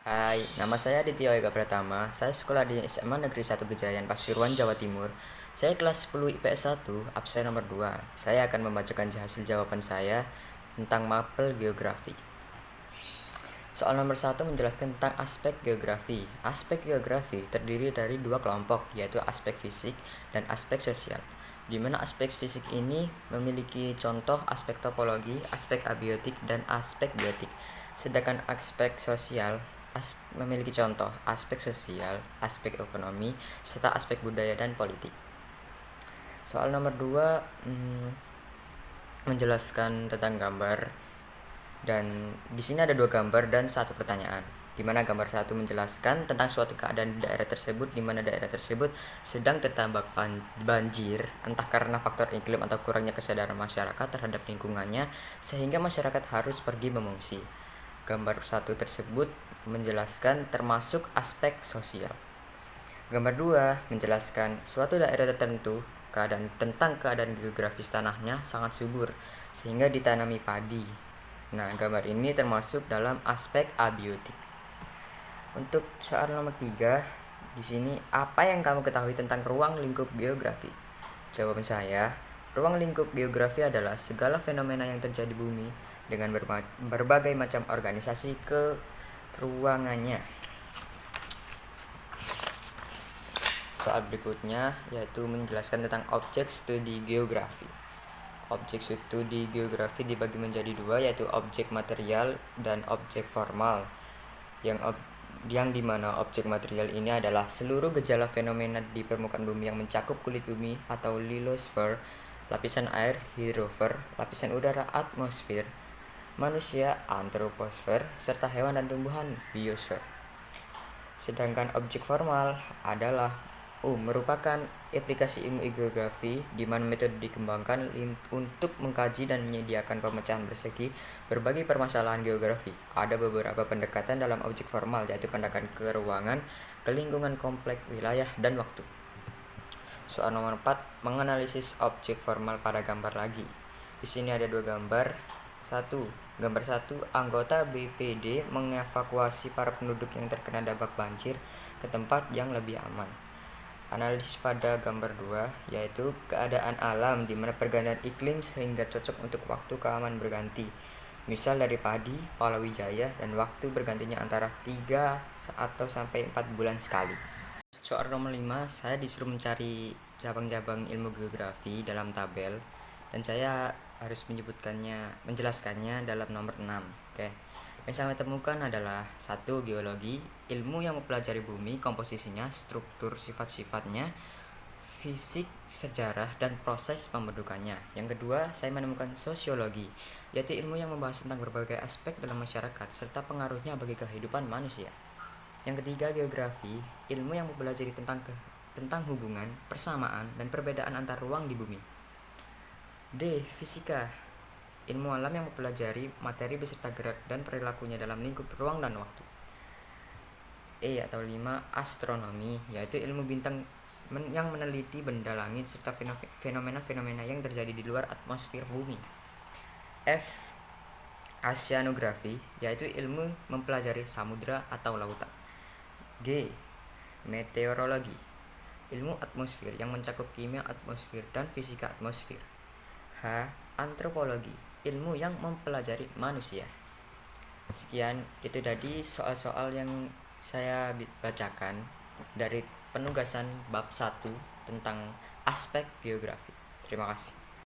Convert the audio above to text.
Hai, nama saya Aditya Ega Pratama. Saya sekolah di SMA Negeri 1 Gejayan, Pasuruan, Jawa Timur. Saya kelas 10 IPS 1, absen nomor 2. Saya akan membacakan hasil jawaban saya tentang mapel geografi. Soal nomor 1 menjelaskan tentang aspek geografi. Aspek geografi terdiri dari dua kelompok, yaitu aspek fisik dan aspek sosial. Di mana aspek fisik ini memiliki contoh aspek topologi, aspek abiotik, dan aspek biotik. Sedangkan aspek sosial memiliki contoh aspek sosial, aspek ekonomi, serta aspek budaya dan politik. Soal nomor 2 menjelaskan tentang gambar, dan di sini ada dua gambar dan satu pertanyaan. Di mana gambar satu menjelaskan tentang suatu keadaan di daerah tersebut, di mana daerah tersebut sedang tertambak banjir, entah karena faktor iklim atau kurangnya kesadaran masyarakat terhadap lingkungannya, sehingga masyarakat harus pergi mengungsi. Gambar satu tersebut menjelaskan termasuk aspek sosial. Gambar 2 menjelaskan suatu daerah tertentu, tentang keadaan geografis tanahnya sangat subur sehingga ditanami padi. Nah, gambar ini termasuk dalam aspek abiotik. Untuk soal nomor 3, di sini apa yang kamu ketahui tentang ruang lingkup geografi? Jawaban saya, ruang lingkup geografi adalah segala fenomena yang terjadi di bumi dengan berbagai macam organisasi ke ruangannya. Soal berikutnya yaitu menjelaskan tentang objek studi geografi. Objek studi geografi dibagi menjadi dua, yaitu objek material dan objek formal. Yang dimana objek material ini adalah seluruh gejala fenomena di permukaan bumi yang mencakup kulit bumi atau lithosfer, lapisan air hydrosfer, lapisan udara atmosfer, manusia antroposfer, serta hewan dan tumbuhan biosfer. Sedangkan objek formal adalah merupakan aplikasi ilmu geografi di mana metode dikembangkan untuk mengkaji dan menyediakan pemecahan persegi berbagai permasalahan geografi. Ada beberapa pendekatan dalam objek formal, yaitu pendekatan ke ruangan, ke lingkungan kompleks, wilayah, dan waktu. Soal nomor 4 menganalisis objek formal pada gambar lagi. Di sini ada dua gambar. Gambar 1, anggota BPD mengevakuasi para penduduk yang terkena dampak banjir ke tempat yang lebih aman. Analisis pada gambar 2 yaitu keadaan alam di mana pergantian iklim sehingga cocok untuk waktu keaman berganti. Misal dari padi, palawijaya, dan waktu bergantinya antara 3 atau sampai 4 bulan sekali. Soal nomor 5, saya disuruh mencari cabang-cabang ilmu geografi dalam tabel, dan saya harus menjelaskannya dalam nomor 6. Oke. Yang saya temukan adalah 1. Geologi, ilmu yang mempelajari bumi, komposisinya, struktur sifat-sifatnya, fisik, sejarah, dan proses pembentukannya. Yang kedua, saya menemukan sosiologi, yaitu ilmu yang membahas tentang berbagai aspek dalam masyarakat serta pengaruhnya bagi kehidupan manusia. Yang ketiga, geografi, ilmu yang mempelajari tentang hubungan, persamaan, dan perbedaan antar ruang di bumi. D. Fisika, ilmu alam yang mempelajari materi beserta gerak dan perilakunya dalam lingkup ruang dan waktu. E atau 5, astronomi, yaitu ilmu bintang yang meneliti benda langit serta fenomena-fenomena yang terjadi di luar atmosfer bumi. F. Oceanografi, yaitu ilmu mempelajari samudra atau lautan. G. Meteorologi, ilmu atmosfer yang mencakup kimia atmosfer dan fisika atmosfer. H. Antropologi, ilmu yang mempelajari manusia. Sekian, itu tadi soal-soal yang saya bacakan dari penugasan bab 1 tentang aspek geografi. Terima kasih.